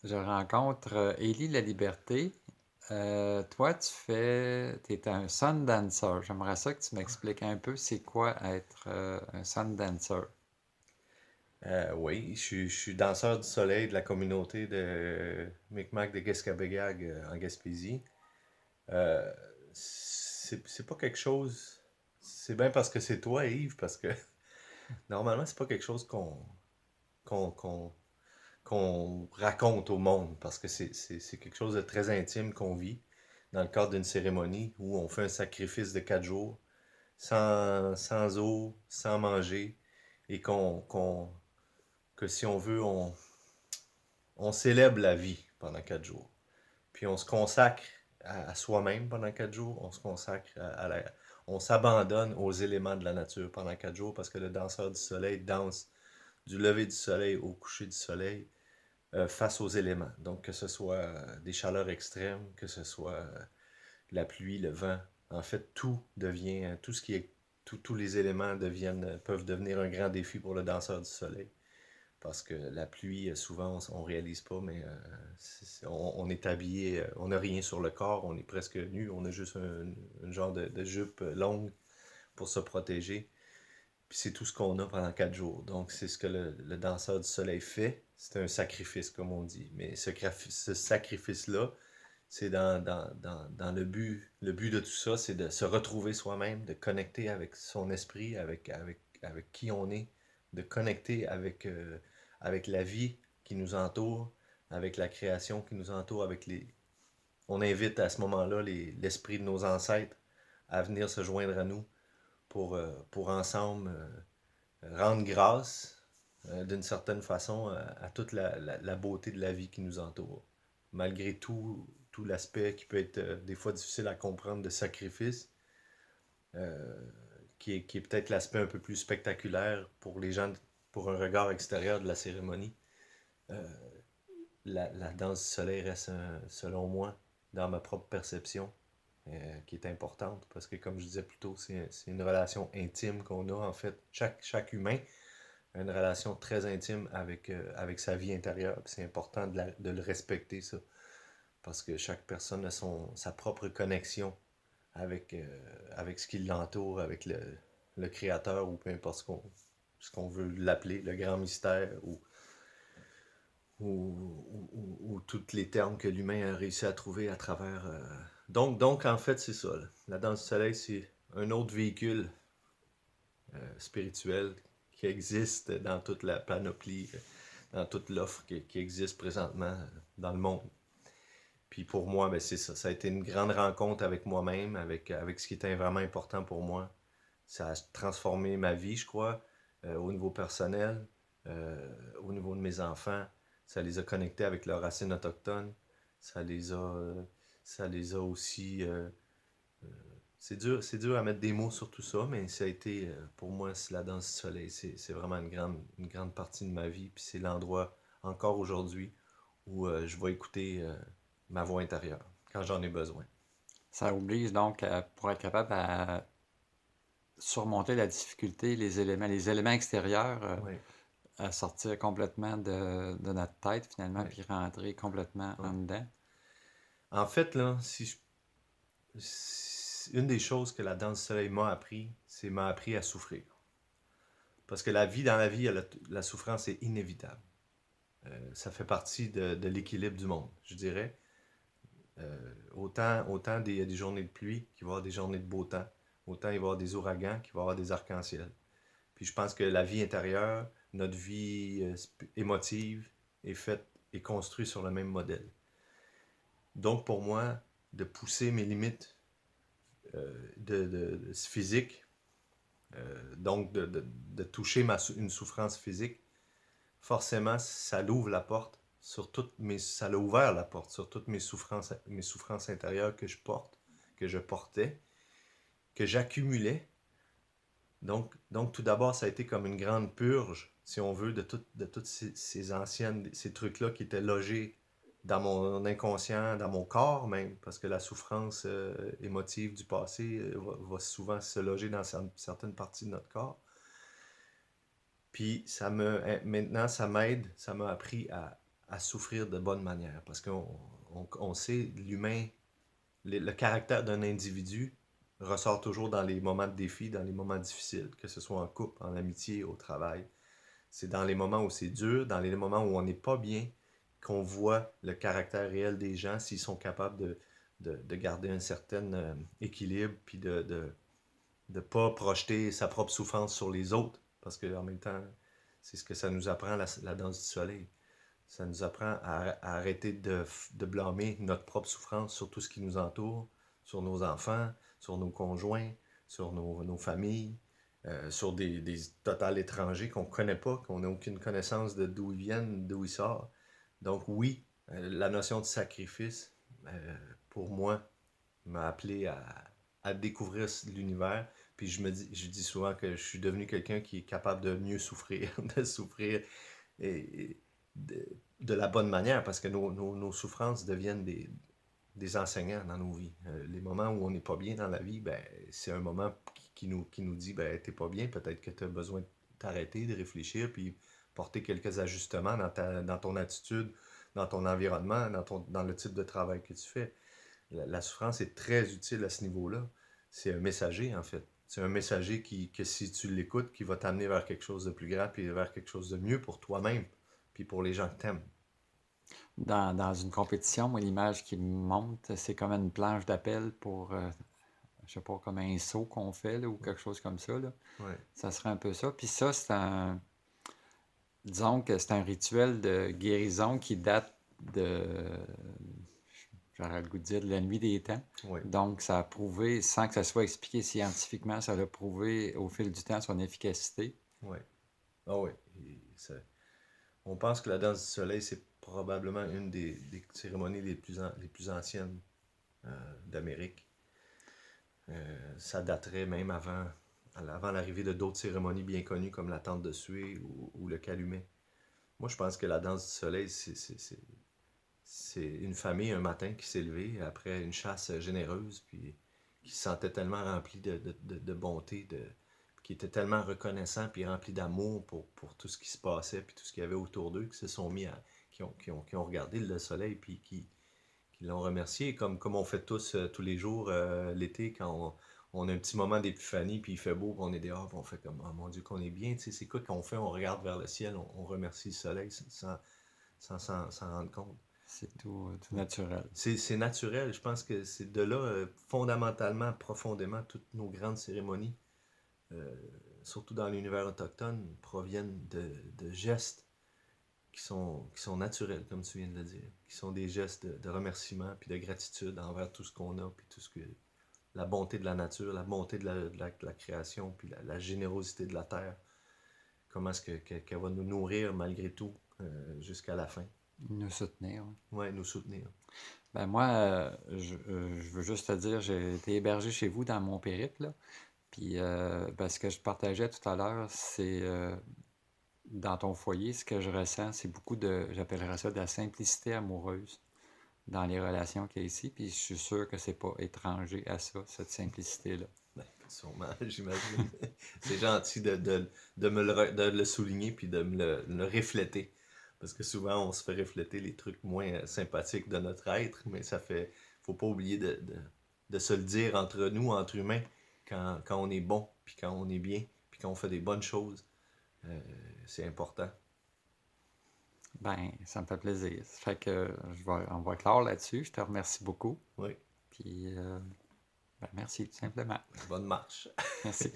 je rencontre Élie La Liberté. Toi, t'es un sun dancer. J'aimerais ça que tu m'expliques un peu c'est quoi être un sun dancer. Oui, je suis danseur du soleil de la communauté de Micmac de Guescabéguag en Gaspésie. Euh, c'est pas quelque chose. C'est bien parce que c'est toi, Yves, parce que normalement, c'est pas quelque chose qu'on, qu'on, qu'on raconte au monde, parce que c'est quelque chose de très intime qu'on vit dans le cadre d'une cérémonie où on fait un sacrifice de 4 jours, sans eau, sans manger, et que si on veut, on célèbre la vie pendant 4 jours. Puis on se consacre à soi-même pendant 4 jours. On se consacre on s'abandonne aux éléments de la nature pendant 4 jours parce que le danseur du soleil danse du lever du soleil au coucher du soleil face aux éléments. Donc que ce soit des chaleurs extrêmes, que ce soit la pluie, le vent. En fait, tout devient, tout ce qui est, tous les éléments peuvent devenir un grand défi pour le danseur du soleil. Parce que la pluie, souvent, on réalise pas, mais on est habillé, on n'a rien sur le corps, on est presque nu, on a juste un genre de jupe longue pour se protéger. Puis c'est tout ce qu'on a pendant 4 jours. Donc c'est ce que le danseur du soleil fait. C'est un sacrifice, comme on dit. Mais ce sacrifice-là, c'est dans le but de tout ça, c'est de se retrouver soi-même, de connecter avec son esprit, avec qui on est, de connecter avec la vie qui nous entoure, avec la création qui nous entoure, On invite à ce moment-là l'esprit de nos ancêtres à venir se joindre à nous pour ensemble rendre grâce d'une certaine façon à toute la beauté de la vie qui nous entoure. Malgré tout l'aspect qui peut être des fois difficile à comprendre de sacrifice, euh, qui est peut-être l'aspect un peu plus spectaculaire pour les gens, pour un regard extérieur de la cérémonie. Euh, la danse du soleil reste, selon moi, dans ma propre perception, qui est importante parce que, comme je disais plus tôt, c'est une relation intime qu'on a en fait. Chaque humain a une relation très intime avec sa vie intérieure. C'est important de le respecter, ça, parce que chaque personne a sa propre connexion avec ce qui l'entoure, avec le créateur ou peu importe ce qu'on veut l'appeler, le grand mystère ou tous les termes que l'humain a réussi à trouver à travers. Donc, en fait, c'est ça. La danse du soleil, c'est un autre véhicule spirituel qui existe dans toute la panoplie, dans toute l'offre qui existe présentement dans le monde. Puis pour moi, ben c'est ça. Ça a été une grande rencontre avec moi-même, avec ce qui était vraiment important pour moi. Ça a transformé ma vie, je crois, au niveau personnel, au niveau de mes enfants. Ça les a connectés avec leurs racines autochtones. Ça les a, euh, ça les a aussi. C'est dur à mettre des mots sur tout ça, mais ça a été, pour moi, c'est la danse du soleil. C'est vraiment une grande partie de ma vie. Puis c'est l'endroit, encore aujourd'hui, où je vais écouter ma voix intérieure quand j'en ai besoin. Ça oblige donc, pour être capable à surmonter la difficulté, les éléments extérieurs, Oui, à sortir complètement de notre tête finalement, oui, puis rentrer complètement oui. en dedans. En fait, là, une des choses que la danse du soleil m'a appris à souffrir. Parce que dans la vie, la souffrance est inévitable. Ça fait partie de l'équilibre du monde, je dirais. Autant il y a des journées de pluie qu'il va y avoir des journées de beau temps. Autant il va y avoir des ouragans qu'il va y avoir des arcs-en-ciel. Puis je pense que la vie intérieure, notre vie émotive est construite sur le même modèle. Donc pour moi, de pousser mes limites physiques, donc de toucher une souffrance physique, forcément, ça l'ouvre la porte ça l'a ouvert la porte sur toutes mes souffrances intérieures que que je portais, que j'accumulais. Donc tout d'abord, ça a été comme une grande purge, si on veut, de toutes ces trucs-là qui étaient logés dans mon inconscient, dans mon corps même, parce que la souffrance émotive du passé va souvent se loger dans certaines parties de notre corps. Puis maintenant, ça m'a appris à souffrir de bonne manière. Parce qu'on sait, l'humain, le caractère d'un individu ressort toujours dans les moments de défi, dans les moments difficiles, que ce soit en couple, en amitié, au travail. C'est dans les moments où c'est dur, dans les moments où on n'est pas bien, qu'on voit le caractère réel des gens, s'ils sont capables de garder un certain équilibre, puis de ne pas projeter sa propre souffrance sur les autres. Parce qu'en même temps, c'est ce que ça nous apprend, la danse du soleil. Ça nous apprend à arrêter de blâmer notre propre souffrance sur tout ce qui nous entoure, sur nos enfants, sur nos conjoints, sur nos familles, sur des total étrangers qu'on ne connaît pas, qu'on n'a aucune connaissance de d'où ils viennent, d'où ils sortent. Donc oui, la notion de sacrifice, pour moi, m'a appelé à découvrir l'univers. Puis je dis souvent que je suis devenu quelqu'un qui est capable de mieux souffrir, de souffrir et de la bonne manière, parce que nos souffrances deviennent des enseignants dans nos vies. Les moments où on n'est pas bien dans la vie, ben, c'est un moment qui nous dit, ben, t'es pas bien, peut-être que tu as besoin de t'arrêter, de réfléchir, puis porter quelques ajustements dans ton attitude, dans ton environnement, dans le type de travail que tu fais. La souffrance est très utile à ce niveau-là. C'est un messager, en fait. C'est un messager que si tu l'écoutes, qui va t'amener vers quelque chose de plus grand, puis vers quelque chose de mieux pour toi-même, puis pour les gens que t'aimes. Dans une compétition, moi, l'image qui me monte, c'est comme une planche d'appel pour, je sais pas, comme un saut qu'on fait, là, ou quelque chose comme ça, là. Ouais. Ça serait un peu ça. Puis ça, disons que c'est un rituel de guérison qui date de, j'aurais le goût de dire, de la nuit des temps. Ouais. Donc, ça a prouvé, sans que ça soit expliqué scientifiquement, ça a prouvé au fil du temps son efficacité. Ouais. Ah ouais. On pense que la danse du soleil, c'est probablement une des cérémonies les plus anciennes d'Amérique. Ça daterait même avant l'arrivée de d'autres cérémonies bien connues comme la tente de suée ou le calumet. Moi, je pense que la danse du soleil, c'est une famille un matin qui s'est levée après une chasse généreuse, puis qui se sentait tellement rempli de bonté, qui était tellement reconnaissant, puis rempli d'amour pour tout ce qui se passait, puis tout ce qu'il y avait autour d'eux, qui se sont mis qui ont regardé le soleil, puis qui l'ont remercié, comme on fait tous les jours l'été, quand on a un petit moment d'épiphanie, puis il fait beau, puis on est dehors, puis on fait comme, oh mon Dieu, qu'on est bien, tu sais, c'est quoi qu'on fait, on regarde vers le ciel, on remercie le soleil sans rendre compte. C'est tout naturel. C'est naturel. Je pense que c'est de là, fondamentalement, profondément, toutes nos grandes cérémonies, euh, surtout dans l'univers autochtone, proviennent de gestes qui sont naturels, comme tu viens de le dire, qui sont des gestes de remerciement puis de gratitude envers tout ce qu'on a, puis tout ce que la bonté de la nature, la bonté de la création, puis la générosité de la terre. Comment est-ce qu'elle va nous nourrir malgré tout jusqu'à la fin. Nous soutenir. Ouais, nous soutenir. Ben moi, je veux juste te dire, j'ai été hébergé chez vous dans mon périple, là. Puis, ben, ce que je partageais tout à l'heure, c'est dans ton foyer, ce que je ressens, c'est beaucoup j'appellerais ça de la simplicité amoureuse dans les relations qu'il y a ici. Puis, je suis sûr que c'est pas étranger à ça, cette simplicité-là. Ben, sûrement, j'imagine. C'est gentil de le souligner puis de le refléter. Parce que souvent, on se fait refléter les trucs moins sympathiques de notre être, mais faut pas oublier de se le dire entre nous, entre humains, quand on est bon, puis quand on est bien, puis quand on fait des bonnes choses. Euh, c'est important. Ben, ça me fait plaisir. Ça fait que on va clore là-dessus. Je te remercie beaucoup. Oui, Puis, ben, merci, tout simplement. bonne marche. Merci.